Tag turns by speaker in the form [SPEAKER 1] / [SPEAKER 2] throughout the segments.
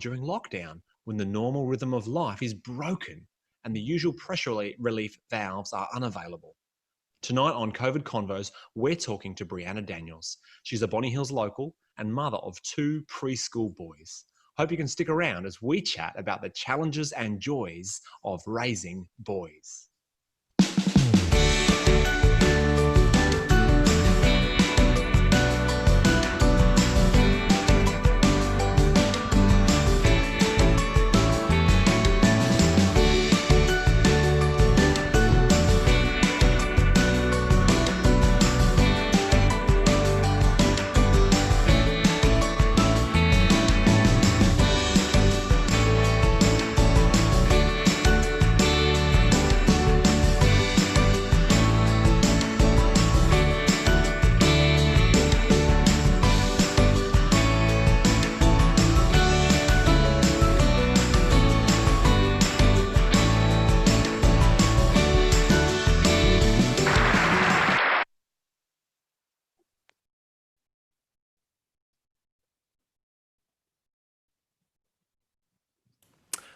[SPEAKER 1] during lockdown when the normal rhythm of life is broken and the usual pressure relief valves are unavailable. Tonight on COVID Convos, we're talking to Brianna Daniels. She's a Bonny Hills local and mother of 2 preschool boys. Hope you can stick around as we chat about the challenges and joys of raising boys.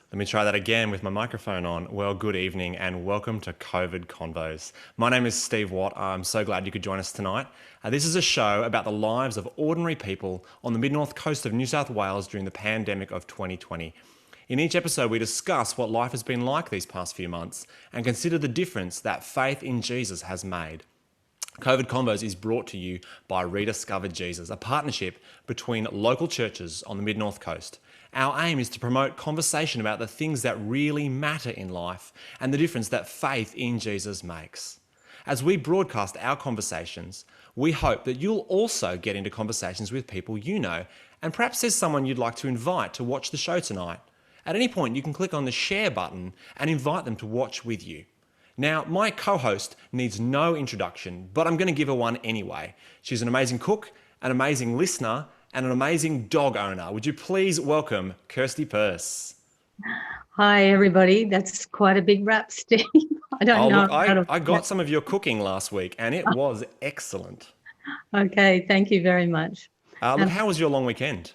[SPEAKER 1] Let me try that again with my microphone on. Well, good evening and welcome to COVID Convos. My name is Steve Watt. I'm so glad you could join us tonight. This is a show about the lives of ordinary people on the mid-north coast of New South Wales during the pandemic of 2020. In each episode, we discuss what life has been like these past few months and consider the difference that faith in Jesus has made. COVID Convos is brought to you by ReDiscover Jesus, a partnership between local churches on the mid-north coast. Our aim is to promote conversation about the things that really matter in life and the difference that faith in Jesus makes. As we broadcast our conversations, we hope that you'll also get into conversations with people you know, and perhaps there's someone you'd like to invite to watch the show tonight. At any point, you can click on the share button and invite them to watch with you. Now, my co-host needs no introduction, but I'm going to give her one anyway. She's an amazing cook, an amazing listener, and an amazing dog owner. Would you please welcome Kirsti Purse?
[SPEAKER 2] Hi, everybody. That's quite a big rap, Steve. I don't know.
[SPEAKER 1] Look, I got some of your cooking last week, and it was excellent.
[SPEAKER 2] Okay, thank you very much.
[SPEAKER 1] Look, how was your long weekend?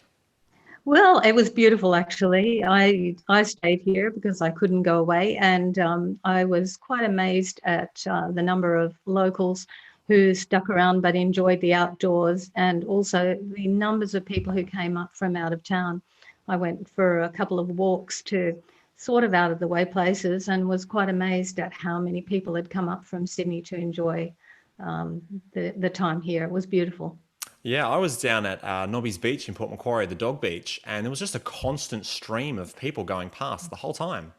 [SPEAKER 2] Well, it was beautiful, actually. I stayed here because I couldn't go away, and I was quite amazed at the number of locals who stuck around but enjoyed the outdoors, and also the numbers of people who came up from out of town. I went for a couple of walks to sort of out of the way places and was quite amazed at how many people had come up from Sydney to enjoy the time here. It was beautiful.
[SPEAKER 1] Yeah, I was down at Nobby's Beach in Port Macquarie, the dog beach, and there was just a constant stream of people going past the whole time.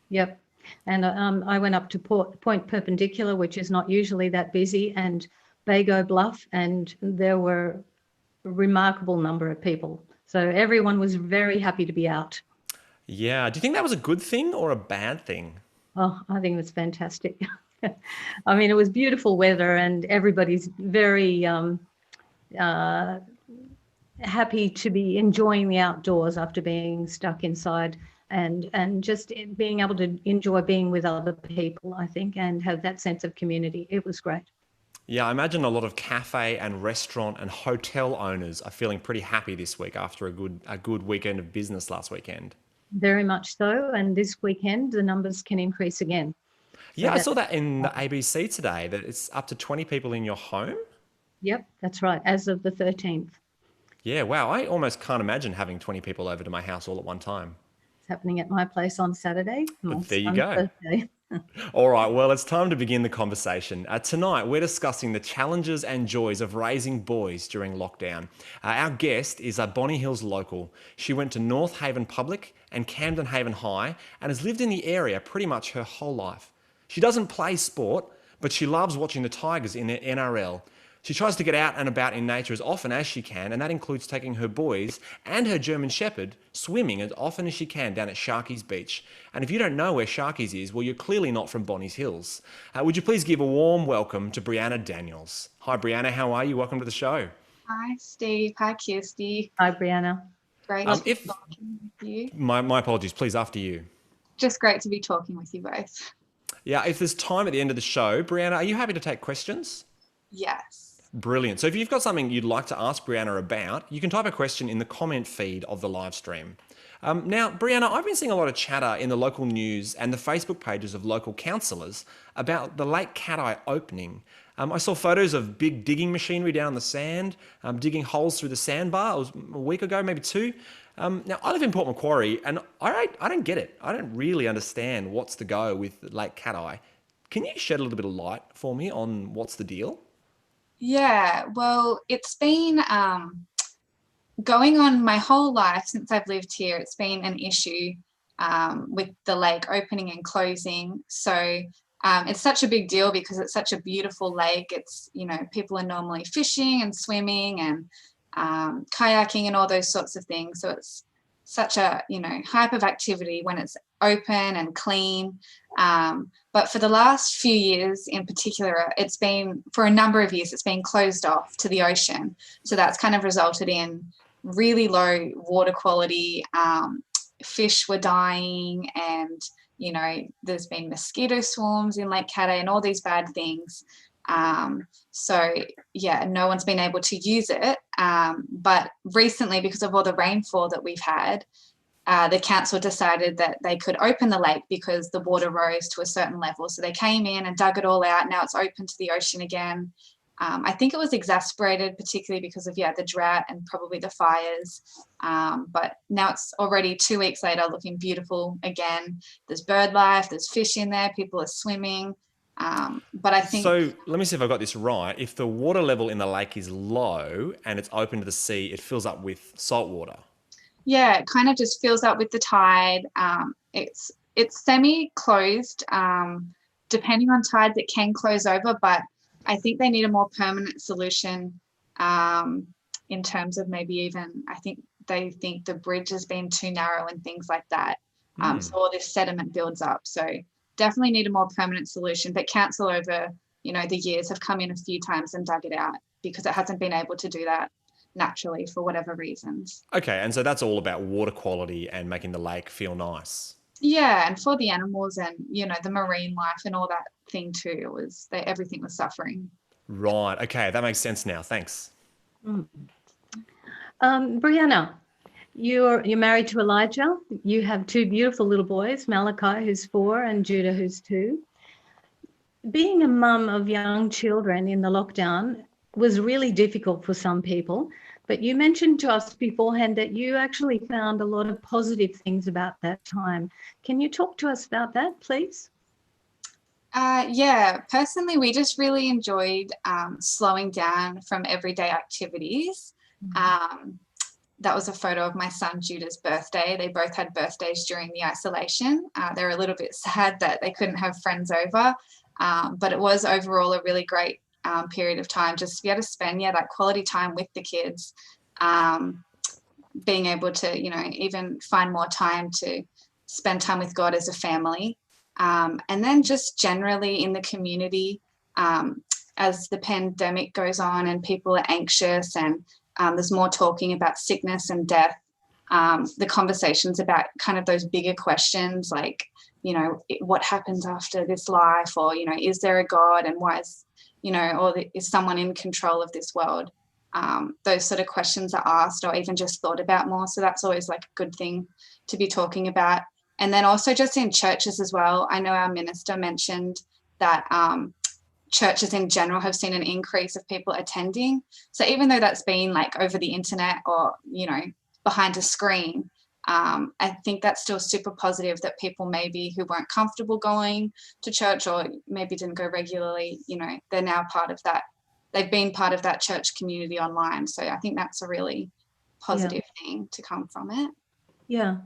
[SPEAKER 2] Yep. And I went up to Point Perpendicular, which is not usually that busy, and Bago Bluff, and there were a remarkable number of people. So everyone was very happy to be out.
[SPEAKER 1] Yeah. Do you think that was a good thing or a bad thing?
[SPEAKER 2] Oh, I think it was fantastic. I mean, it was beautiful weather and everybody's very happy to be enjoying the outdoors after being stuck inside. And just being able to enjoy being with other people, I think, and have that sense of community. It was great.
[SPEAKER 1] Yeah, I imagine a lot of cafe and restaurant and hotel owners are feeling pretty happy this week after a good weekend of business last weekend.
[SPEAKER 2] Very much so. And this weekend, the numbers can increase again.
[SPEAKER 1] Yeah, I saw that in the ABC today, that it's up to 20 people in your home.
[SPEAKER 2] Yep, that's right, as of the 13th.
[SPEAKER 1] Yeah, wow. I almost can't imagine having 20 people over to my house all at one time.
[SPEAKER 2] Happening at my place on Saturday.
[SPEAKER 1] There you go. All right, well, it's time to begin the conversation. Tonight, we're discussing the challenges and joys of raising boys during lockdown. Our guest is a Bonny Hills local. She went to North Haven Public and Camden Haven High and has lived in the area pretty much her whole life. She doesn't play sport, but she loves watching the Tigers in their NRL. She tries to get out and about in nature as often as she can, and that includes taking her boys and her German Shepherd swimming as often as she can down at Sharky's Beach. And if you don't know where Sharky's is, well, you're clearly not from Bonny Hills. Would you please give a warm welcome to Brianna Daniels? Hi, Brianna. How are you? Welcome to the show.
[SPEAKER 3] Hi, Steve. Hi, Kirsti.
[SPEAKER 2] Hi, Brianna.
[SPEAKER 3] Great to be talking with you.
[SPEAKER 1] My apologies. Please, after you.
[SPEAKER 3] Just great to be talking with you both.
[SPEAKER 1] Yeah, if there's time at the end of the show, Brianna, are you happy to take questions?
[SPEAKER 3] Yes.
[SPEAKER 1] Brilliant. So if you've got something you'd like to ask Brianna about, you can type a question in the comment feed of the live stream. Now, Brianna, I've been seeing a lot of chatter in the local news and the Facebook pages of local councillors about the Lake Cat-Eye opening. I saw photos of big digging machinery down in the sand, digging holes through the sandbar. It was a week ago, maybe two. Now, I live in Port Macquarie, and I don't get it. I don't really understand what's the go with Lake Cat-Eye. Can you shed a little bit of light for me on what's the deal?
[SPEAKER 3] Yeah, well, it's been going on my whole life since I've lived here. It's been an issue with the lake opening and closing. So it's such a big deal because it's such a beautiful lake. It's, you know, people are normally fishing and swimming and kayaking and all those sorts of things. So it's such a, you know, hype of activity when it's open and clean. But for the last few years in particular, it's been, for a number of years, it's been closed off to the ocean. So that's kind of resulted in really low water quality. Fish were dying, and, you know, there's been mosquito swarms in Lake Cat-Eye and all these bad things. So yeah, no one's been able to use it. But recently, because of all the rainfall that we've had, the council decided that they could open the lake because the water rose to a certain level. So they came in and dug it all out. Now it's open to the ocean again. I think it was exacerbated, particularly because of, the drought and probably the fires. But now it's already 2 weeks later, looking beautiful again. There's bird life, there's fish in there, people are swimming. But I think...
[SPEAKER 1] So let me see if I got this right. If the water level in the lake is low and it's open to the sea, it fills up with salt water.
[SPEAKER 3] Yeah, it kind of just fills up with the tide. It's semi-closed. Depending on tides, it can close over, but I think they need a more permanent solution in terms of maybe even, I think they think the bridge has been too narrow and things like that. So all this sediment builds up. So definitely need a more permanent solution. But council over, the years have come in a few times and dug it out because it hasn't been able to do that naturally for whatever reasons.
[SPEAKER 1] Okay, and so that's all about water quality and making the lake feel nice.
[SPEAKER 3] Yeah, and for the animals and, the marine life and all that thing too, everything was suffering.
[SPEAKER 1] Right, okay, that makes sense now. Thanks.
[SPEAKER 2] Brianna, you're married to Elijah. You have two beautiful little boys, Malachi, who's 4, and Judah, who's 2. Being a mum of young children in the lockdown was really difficult for some people, but you mentioned to us beforehand that you actually found a lot of positive things about that time. Can you talk to us about that, please?
[SPEAKER 3] Yeah, personally, we just really enjoyed slowing down from everyday activities. That was a photo of my son Judah's birthday. They both had birthdays during the isolation. They were a little bit sad that they couldn't have friends over, but it was overall a really great period of time just to be able to spend that quality time with the kids, being able to even find more time to spend time with God as a family, and then just generally in the community, as the pandemic goes on and people are anxious and there's more talking about sickness and death, the conversations about kind of those bigger questions like what happens after this life, or is there a God, and why is or is someone in control of this world? Those sort of questions are asked or even just thought about more. So that's always like a good thing to be talking about. And then also just in churches as well. I know our minister mentioned that churches in general have seen an increase of people attending. So even though that's been like over the internet or, behind a screen, I think that's still super positive that people maybe who weren't comfortable going to church or maybe didn't go regularly, they're now part of that. They've been part of that church community online. So I think that's a really positive thing to come from it.
[SPEAKER 2] Yeah.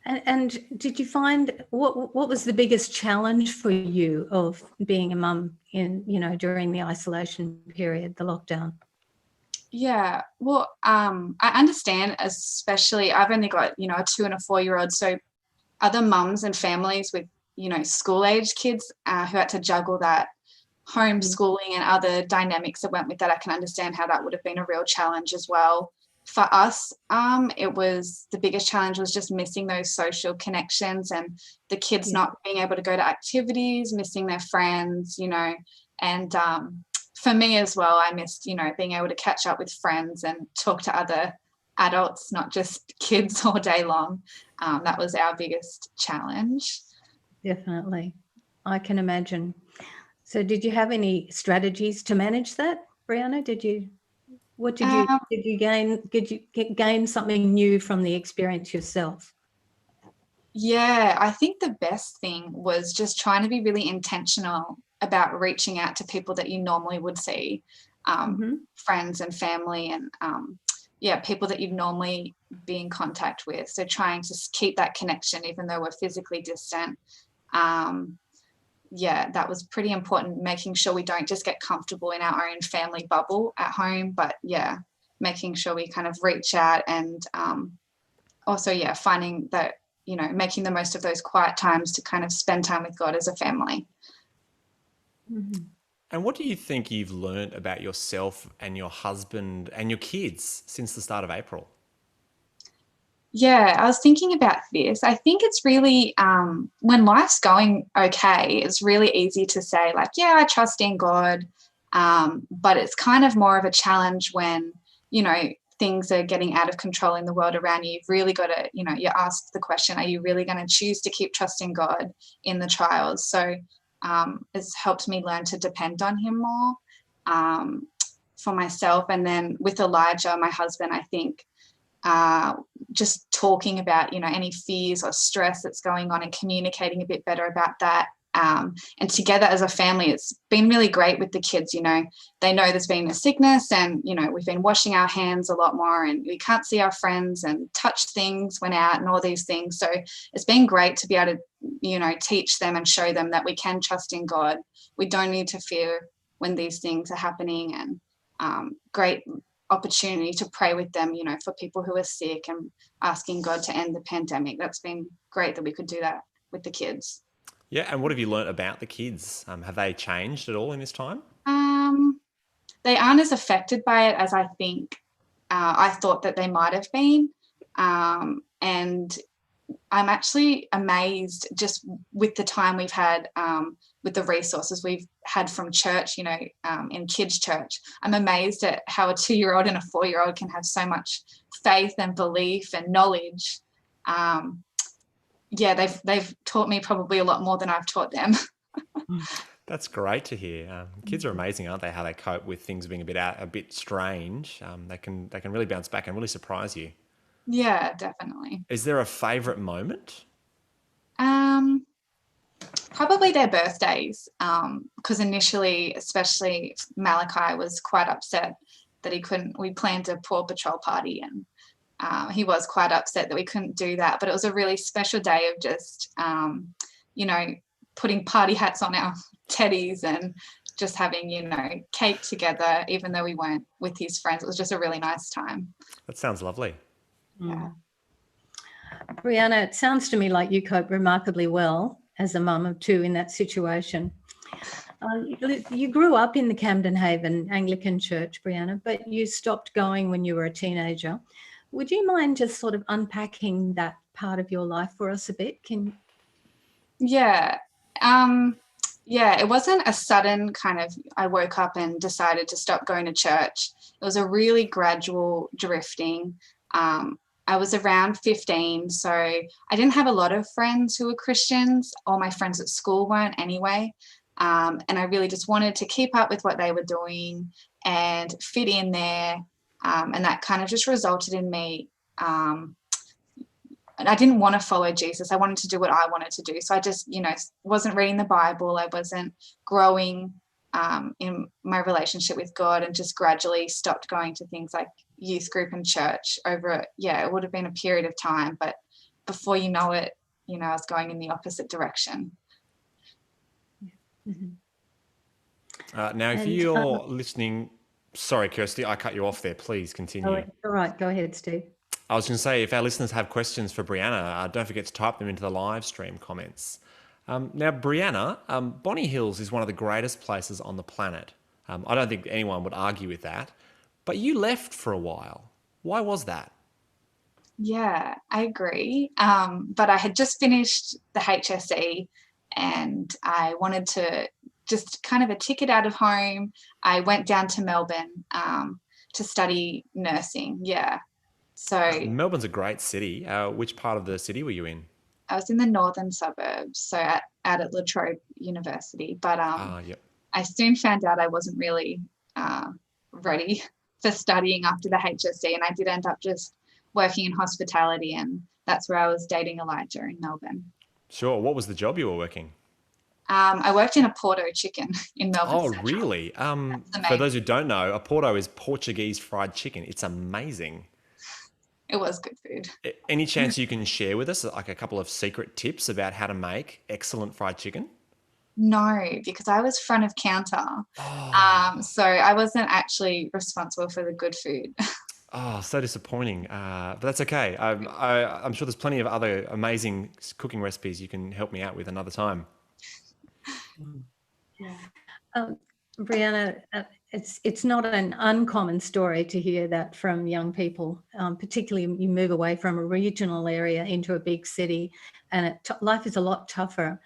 [SPEAKER 2] And did you find, what was the biggest challenge for you of being a mum in, during the isolation period, the lockdown?
[SPEAKER 3] Yeah, well, I understand, especially I've only got, a 2 and a 4-year-old. So other mums and families with, school age kids who had to juggle that homeschooling and other dynamics that went with that, I can understand how that would have been a real challenge as well. For us, it was, the biggest challenge was just missing those social connections and the kids not being able to go to activities, missing their friends, and for me as well, I missed, being able to catch up with friends and talk to other adults, not just kids all day long. That was our biggest challenge.
[SPEAKER 2] Definitely. I can imagine. So did you have any strategies to manage that, Brianna? Did you gain something new from the experience yourself?
[SPEAKER 3] Yeah, I think the best thing was just trying to be really intentional about reaching out to people that you normally would see, friends and family, and people that you'd normally be in contact with. So trying to keep that connection, even though we're physically distant. That was pretty important, making sure we don't just get comfortable in our own family bubble at home, but making sure we kind of reach out, and also finding that, making the most of those quiet times to kind of spend time with God as a family.
[SPEAKER 1] And what do you think you've learned about yourself and your husband and your kids since the start of April?
[SPEAKER 3] Yeah, I was thinking about this. I think it's really, when life's going okay, it's really easy to say, like, yeah, I trust in God. But it's kind of more of a challenge when, things are getting out of control in the world around you. You've really got to, you're asked the question, are you really going to choose to keep trusting God in the trials? So it's helped me learn to depend on him more for myself. And then with Elijah, my husband, I think, just talking about, any fears or stress that's going on and communicating a bit better about that. And together as a family, it's been really great with the kids. They know there's been a sickness, and, we've been washing our hands a lot more, and we can't see our friends and touch things when out and all these things. So it's been great to be able to, teach them and show them that we can trust in God. We don't need to fear when these things are happening, and great opportunity to pray with them, for people who are sick, and asking God to end the pandemic. That's been great that we could do that with the kids.
[SPEAKER 1] Yeah, and what have you learnt about the kids? Have they changed at all in this time?
[SPEAKER 3] They aren't as affected by it as I think I thought that they might have been. And I'm actually amazed just with the time we've had, with the resources we've had from church, in kids' church. I'm amazed at how a 2-year-old and a 4-year-old can have so much faith and belief and knowledge. They've taught me probably a lot more than I've taught them.
[SPEAKER 1] That's great to hear. Kids are amazing, aren't they? How they cope with things being a bit strange. They can really bounce back and really surprise you.
[SPEAKER 3] Yeah, definitely.
[SPEAKER 1] Is there a favourite moment?
[SPEAKER 3] Probably their birthdays, because initially, especially Malachi, was quite upset that he couldn't. We planned a Paw Patrol party, and he was quite upset that we couldn't do that. But it was a really special day of just, putting party hats on our teddies and just having, cake together, even though we weren't with his friends. It was just a really nice time.
[SPEAKER 1] That sounds lovely.
[SPEAKER 3] Yeah.
[SPEAKER 2] Brianna, it sounds to me like you cope remarkably well as a mum of two in that situation. You grew up in the Camden Haven Anglican Church, Brianna, but you stopped going when you were a teenager. Would you mind just sort of unpacking that part of your life for us a bit?
[SPEAKER 3] Yeah. It wasn't a sudden kind of, I woke up and decided to stop going to church. It was a really gradual drifting. I was around 15, so I didn't have a lot of friends who were Christians. All my friends at school weren't anyway. And I really just wanted to keep up with what they were doing and fit in there. And that kind of just resulted in me. And I didn't want to follow Jesus. I wanted to do what I wanted to do. So I just, wasn't reading the Bible. I wasn't growing in my relationship with God, and just gradually stopped going to things like youth group and church over, it would have been a period of time. But before you know it, I was going in the opposite direction.
[SPEAKER 1] Now, if you're listening, sorry, Kirsti, I cut you off there. Please continue.
[SPEAKER 2] All right, go ahead, Steve.
[SPEAKER 1] I was going to say, if our listeners have questions for Brianna, don't forget to type them into the live stream comments. Now, Brianna, Bonny Hills is one of the greatest places on the planet. I don't think anyone would argue with that. But you left for a while. Why was that?
[SPEAKER 3] Yeah, I agree. But I had just finished the HSE, and I wanted to just kind of a ticket out of home. I went down to Melbourne to study nursing. Yeah. So
[SPEAKER 1] Melbourne's a great city. Which part of the city were you in?
[SPEAKER 3] I was in the northern suburbs, so out at La Trobe University. But
[SPEAKER 1] Yep.
[SPEAKER 3] I soon found out I wasn't really ready for studying after the HSC, and I did end up just working in hospitality, and that's where I was dating Elijah in Melbourne.
[SPEAKER 1] Sure. What was the job you were working?
[SPEAKER 3] I worked in a Porto chicken in Melbourne
[SPEAKER 1] Oh,
[SPEAKER 3] Central.
[SPEAKER 1] really?
[SPEAKER 3] That's
[SPEAKER 1] For
[SPEAKER 3] amazing.
[SPEAKER 1] those who don't know, a Porto is Portuguese fried chicken. It's amazing.
[SPEAKER 3] It was good food.
[SPEAKER 1] Any chance you can share with us like a couple of secret tips about how to make excellent fried chicken?
[SPEAKER 3] No, because I was front of counter.
[SPEAKER 1] Oh,
[SPEAKER 3] So I wasn't actually responsible for the good food.
[SPEAKER 1] oh, so disappointing. But that's okay. I'm sure there's plenty of other amazing cooking recipes you can help me out with another time.
[SPEAKER 2] Yeah. Brianna, it's not an uncommon story to hear that from young people, particularly you move away from a regional area into a big city, and life is a lot tougher.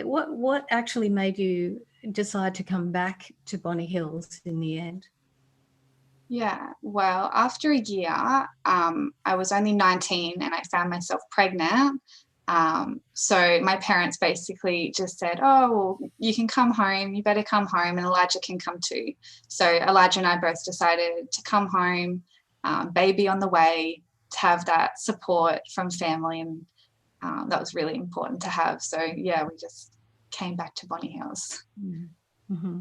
[SPEAKER 2] What actually made you decide to come back to Bonny Hills in the end?
[SPEAKER 3] Yeah, well, after a year, I was only 19 and I found myself pregnant. So my parents basically just said, "Oh, well, you can come home. You better come home, and Elijah can come too." So Elijah and I both decided to come home, baby on the way, to have that support from family, and that was really important to have. So yeah, we just came back to Bonny Hills.
[SPEAKER 2] Mm-hmm.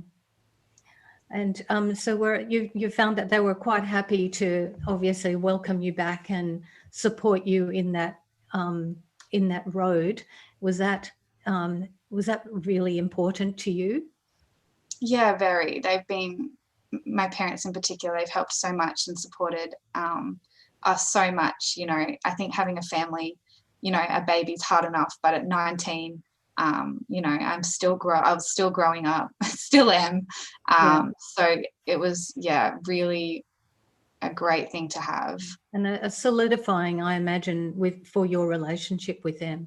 [SPEAKER 2] And so you found that they were quite happy to obviously welcome you back and support you in that road. Was that really important to you?
[SPEAKER 3] Yeah, very. They've been, my parents in particular, they've helped so much and supported us so much. You know, I think having a family, you know, a baby's hard enough, but at 19, you know, I was still growing up, still am.
[SPEAKER 2] Yeah.
[SPEAKER 3] So it was, yeah, really a great thing to have.
[SPEAKER 2] And a solidifying, I imagine, for your relationship with them.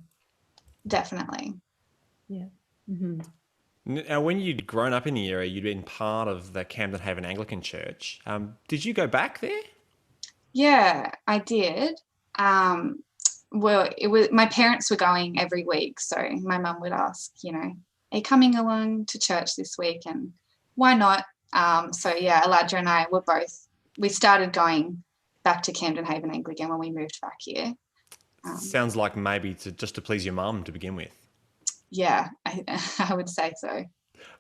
[SPEAKER 3] Definitely.
[SPEAKER 2] Yeah. Mm-hmm.
[SPEAKER 1] Now, when you'd grown up in the area, you'd been part of the Camden Haven Anglican Church. Did you go back there?
[SPEAKER 3] Yeah, I did. Well, it was, my parents were going every week, so my mum would ask, you know, "Are you coming along to church this week?" And why not? So yeah, Elijah and I we started going back to Camden Haven Anglican when we moved back here.
[SPEAKER 1] Sounds like maybe just to please your mum to begin with.
[SPEAKER 3] Yeah, I would say so.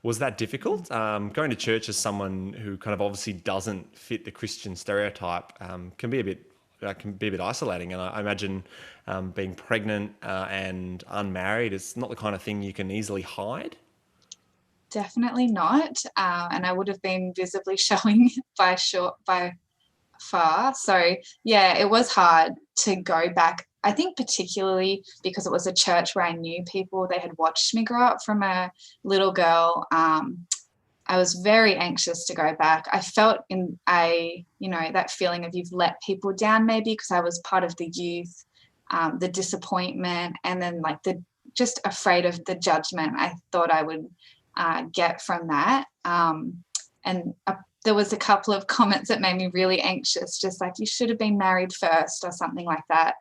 [SPEAKER 1] Was that difficult? Going to church as someone who kind of obviously doesn't fit the Christian stereotype can be a bit isolating. And I imagine being pregnant and unmarried is not the kind of thing you can easily hide.
[SPEAKER 3] Definitely not. And I would have been visibly showing by far. So yeah, it was hard to go back. I think particularly because it was a church where I knew people. They had watched me grow up from a little girl. I was very anxious to go back. I felt you know, that feeling of you've let people down maybe because I was part of the youth, the disappointment, and then like just afraid of the judgment I thought I would get from that. And there was a couple of comments that made me really anxious, just like, "You should have been married first," or something like that.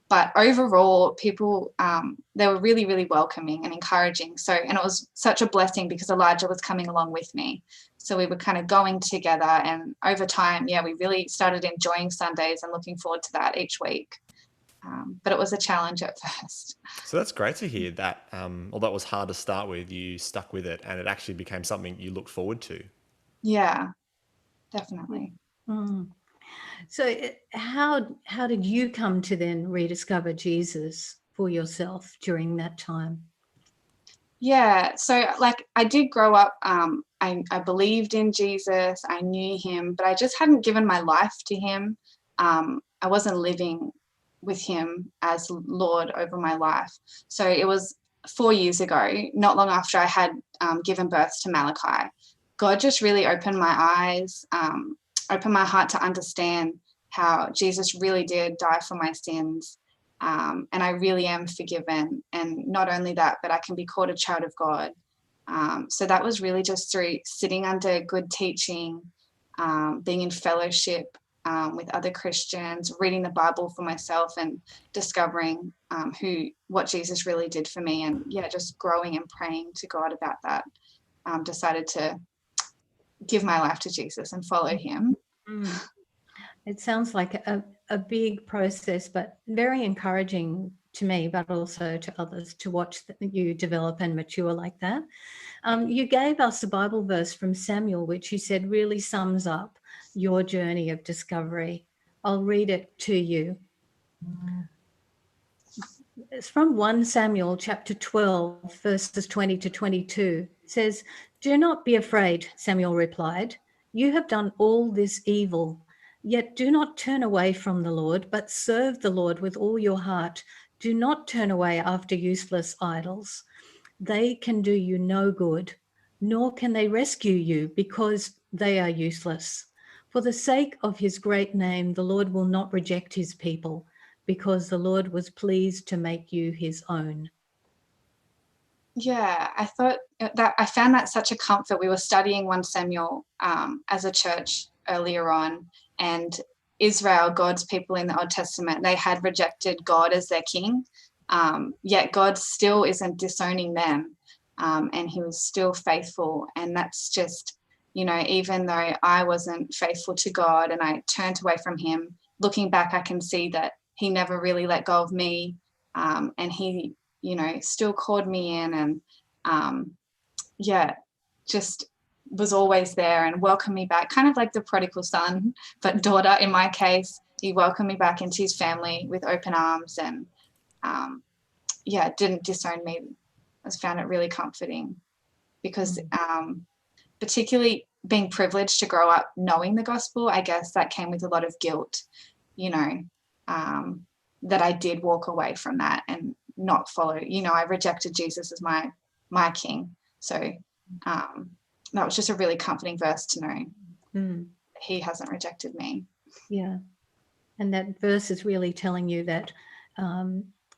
[SPEAKER 3] But overall, people, they were really, really welcoming and encouraging. So, and it was such a blessing because Elijah was coming along with me. So we were kind of going together, and over time, yeah, we really started enjoying Sundays and looking forward to that each week. But it was a challenge at first.
[SPEAKER 1] So that's great to hear that, although it was hard to start with, you stuck with it and it actually became something you look forward to.
[SPEAKER 3] Yeah, definitely.
[SPEAKER 2] Mm. So how did you come to then rediscover Jesus for yourself during that time?
[SPEAKER 3] Yeah, so like I did grow up, I believed in Jesus, I knew him, but I just hadn't given my life to him. I wasn't living with him as Lord over my life. So it was 4 years ago, not long after I had given birth to Malachi. God just really opened my eyes, opened my heart to understand how Jesus really did die for my sins. And I really am forgiven. And not only that, but I can be called a child of God. So that was really just through sitting under good teaching, being in fellowship with other Christians, reading the Bible for myself and discovering what Jesus really did for me, and just growing and praying to God about that. Decided to give my life to Jesus and follow him.
[SPEAKER 2] It sounds like a big process, but very encouraging to me, but also to others, to watch you develop and mature like that. You gave us a Bible verse from Samuel, which you said really sums up your journey of discovery. I'll read it to you. It's from 1 Samuel chapter 12, verses 20 to 22. It says, "Do not be afraid," Samuel replied. "You have done all this evil. Yet do not turn away from the Lord, but serve the Lord with all your heart. Do not turn away after useless idols. They can do you no good, nor can they rescue you because they are useless. For the sake of his great name, the Lord will not reject his people, because the Lord was pleased to make you his own."
[SPEAKER 3] Yeah, I thought that I found that such a comfort. We were studying 1 Samuel as a church earlier on, and Israel, God's people in the Old Testament, they had rejected God as their king, yet God still isn't disowning them, and he was still faithful. And that's just, even though I wasn't faithful to God and I turned away from him, looking back, I can see that he never really let go of me, and he still called me in, and just was always there and welcomed me back, kind of like the prodigal son, but daughter in my case. He welcomed me back into his family with open arms, and didn't disown me. I found it really comforting, because particularly being privileged to grow up knowing the gospel, I guess that came with a lot of guilt, that I did walk away from that and not follow. I rejected Jesus as my king. So that was just a really comforting verse to know he hasn't rejected me.
[SPEAKER 2] Yeah. And that verse is really telling you that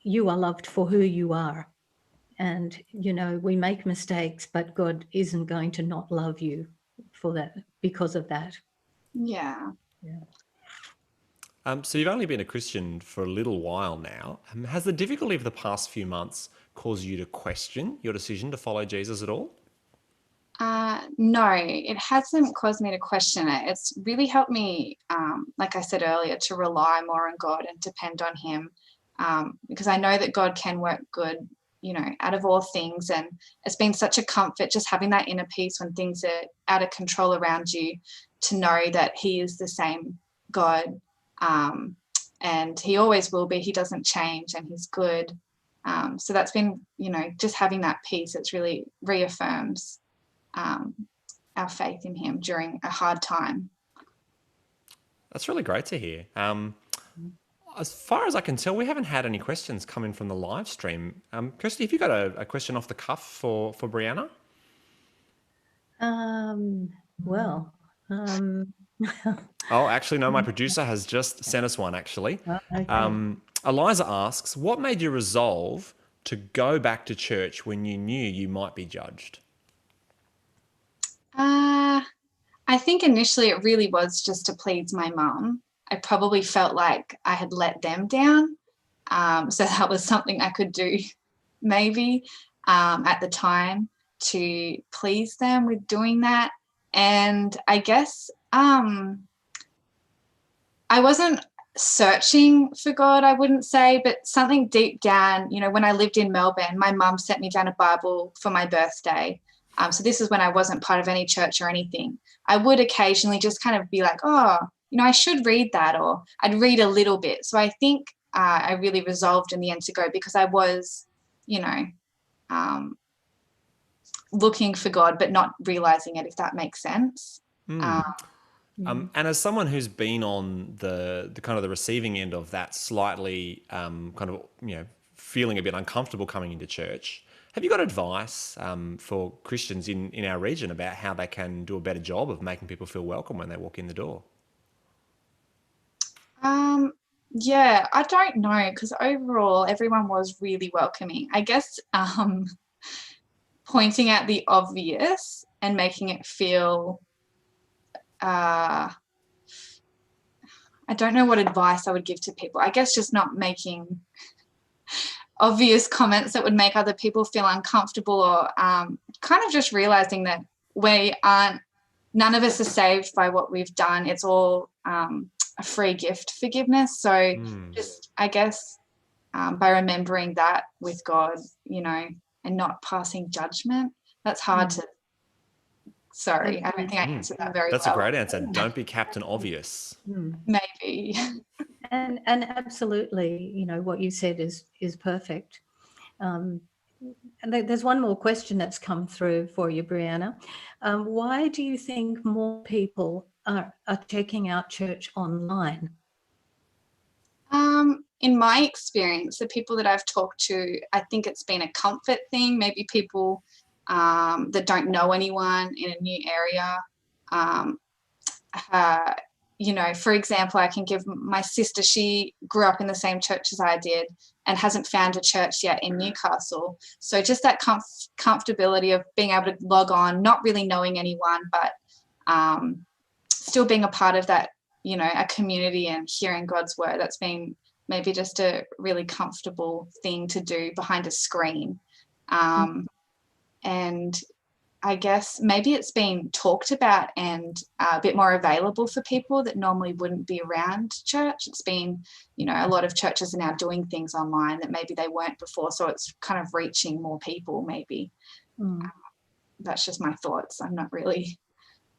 [SPEAKER 2] you are loved for who you are. And, we make mistakes, but God isn't going to not love you for that, because of that.
[SPEAKER 3] Yeah.
[SPEAKER 1] So you've only been a Christian for a little while now. Has the difficulty of the past few months caused you to question your decision to follow Jesus at all?
[SPEAKER 3] No, it hasn't caused me to question it. It's really helped me, like I said earlier, to rely more on God and depend on him, because I know that God can work good, out of all things. And it's been such a comfort just having that inner peace when things are out of control around you, to know that he is the same God, and he always will be. He doesn't change, and he's good. So that's been, just having that peace, it's really reaffirms our faith in him during a hard time.
[SPEAKER 1] That's really great to hear. As far as I can tell, we haven't had any questions come in from the live stream. Kirsti, have you got a question off the cuff for Brianna?
[SPEAKER 2] Well,
[SPEAKER 1] Oh, actually, no, my producer has just sent us one, actually.
[SPEAKER 2] okay.
[SPEAKER 1] Eliza asks, what made you resolve to go back to church when you knew you might be judged?
[SPEAKER 3] I think initially it really was just to please my mum. I probably felt like I had let them down. So that was something I could do maybe at the time, to please them with doing that. And I guess I wasn't searching for God, I wouldn't say, but something deep down, when I lived in Melbourne, my mum sent me down a Bible for my birthday. So this is when I wasn't part of any church or anything. I would occasionally just kind of be like, oh, I should read that, or I'd read a little bit. So I think I really resolved in the end to go, because I was, looking for God, but not realizing it, if that makes sense.
[SPEAKER 1] And as someone who's been on the kind of the receiving end of that, slightly kind of, feeling a bit uncomfortable coming into church, have you got advice for Christians in our region about how they can do a better job of making people feel welcome when they walk in the door?
[SPEAKER 3] Yeah, I don't know, because overall everyone was really welcoming. I guess pointing out the obvious and making it feel I don't know what advice I would give to people. I guess just not making obvious comments that would make other people feel uncomfortable, or kind of just realizing that none of us are saved by what we've done. It's all a free gift, forgiveness. So just, I guess, by remembering that with God, and not passing judgment. That's hard to. Sorry, I don't think I answered that very
[SPEAKER 1] That's
[SPEAKER 3] well.
[SPEAKER 1] a great answer. Don't be Captain Obvious.
[SPEAKER 3] Maybe.
[SPEAKER 2] And absolutely, what you said is perfect. And there's one more question that's come through for you, Brianna. Why do you think more people are checking out church online?
[SPEAKER 3] In my experience, the people that I've talked to, I think it's been a comfort thing. Maybe people that don't know anyone in a new area. For example, I can give my sister, she grew up in the same church as I did and hasn't found a church yet in Newcastle. So just that comfortability of being able to log on, not really knowing anyone, but still being a part of that, a community and hearing God's word. That's been maybe just a really comfortable thing to do behind a screen. And I guess maybe it's been talked about and a bit more available for people that normally wouldn't be around church. It's been, a lot of churches are now doing things online that maybe they weren't before. So it's kind of reaching more people, maybe. That's just my thoughts. I'm not really.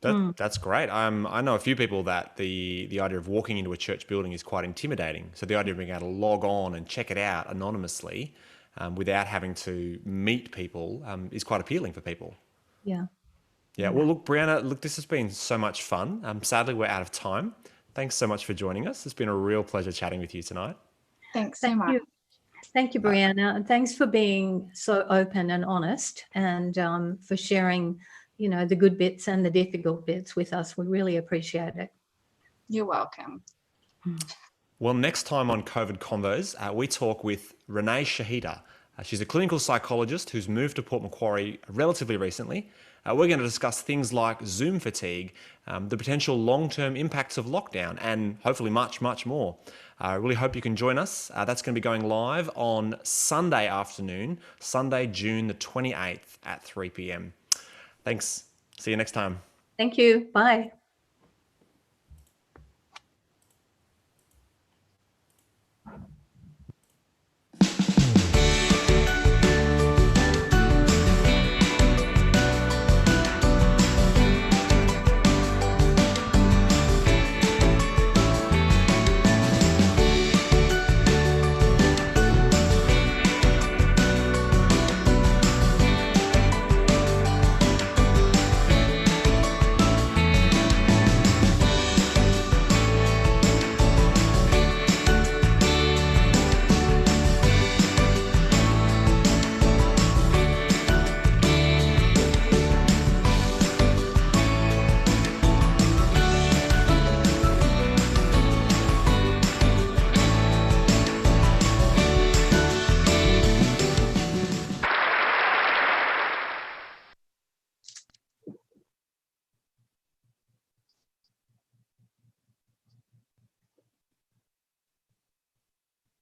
[SPEAKER 1] That's great. I know a few people that the idea of walking into a church building is quite intimidating. So the idea of being able to log on and check it out anonymously without having to meet people is quite appealing for people.
[SPEAKER 2] Yeah.
[SPEAKER 1] Yeah. Well, look, Brianna, this has been so much fun. Sadly, we're out of time. Thanks so much for joining us. It's been a real pleasure chatting with you tonight.
[SPEAKER 3] Thanks so much.
[SPEAKER 2] Thank you, Brianna. And thanks for being so open and honest, and for sharing, the good bits and the difficult bits with us. We really appreciate it.
[SPEAKER 3] You're welcome.
[SPEAKER 1] Well, next time on COVID Convos, we talk with Renee Shahida. She's a clinical psychologist who's moved to Port Macquarie relatively recently. We're going to discuss things like Zoom fatigue, the potential long-term impacts of lockdown, and hopefully much, much more. I really hope you can join us. That's going to be going live on Sunday afternoon, Sunday, June the 28th at 3 p.m. Thanks. See you next time.
[SPEAKER 2] Thank you. Bye.